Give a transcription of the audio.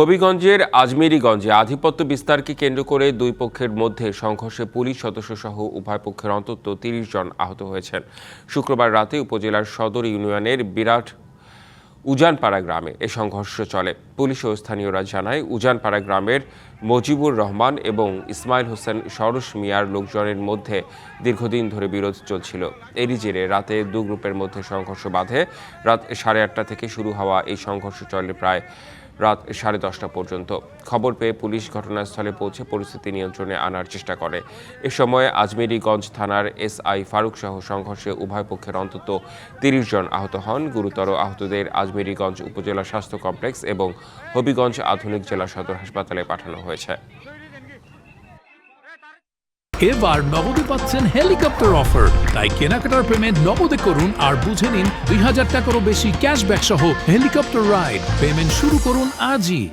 হবিগঞ্জের আজমেরীগঞ্জে আধিপত্য বিস্তারকে কেন্দ্র করে দুই পক্ষের মধ্যে সংঘর্ষে পুলিশ সদস্যসহ উভয় পক্ষের অন্তত ৩০ জন আহত হয়েছেন। শুক্রবার রাতে উপজেলার সদর ইউনিয়নের বিরাট উজানপাড়া গ্রামে এ সংঘর্ষ চলে। পুলিশ ও স্থানীয়রা জানায়, উজানপাড়া গ্রামের মজিবুর রহমান এবং ইসমাইল হোসেন সরস মিয়ার লোকজনের মধ্যে দীর্ঘদিন ধরে বিরোধ চলছিল। এরই জেরে রাতে দু গ্রুপের মধ্যে সংঘর্ষ বাধে। রাত 8:30 থেকে শুরু হওয়া এই সংঘর্ষ চলে প্রায় রাত 10:30 পর্যন্ত। খবর পেয়ে পুলিশ ঘটনাস্থলে পৌঁছে পরিস্থিতি নিয়ন্ত্রণে আনার চেষ্টা করে। এ সময় আজমেরীগঞ্জ থানার এসআই ফারুক সহ সংঘর্ষে উভয় পক্ষের অন্তত ৩০ জন আহত হন। গুরুতর আহতদের আজমেরীগঞ্জ উপজেলা স্বাস্থ্য কমপ্লেক্স এবং হবিগঞ্জ আধুনিক জেলা সদর হাসপাতালে পাঠানো হয়েছে। এবার নগদে পাচ্ছেন হেলিকপ্টার অফার, তাই কেনাকাটার পেমেন্ট নগদে করুন আর বুঝে নিন ২০০০ টাকারও বেশি ক্যাশব্যাক সহ হেলিকপ্টার রাইড। পেমেন্ট শুরু করুন আজই।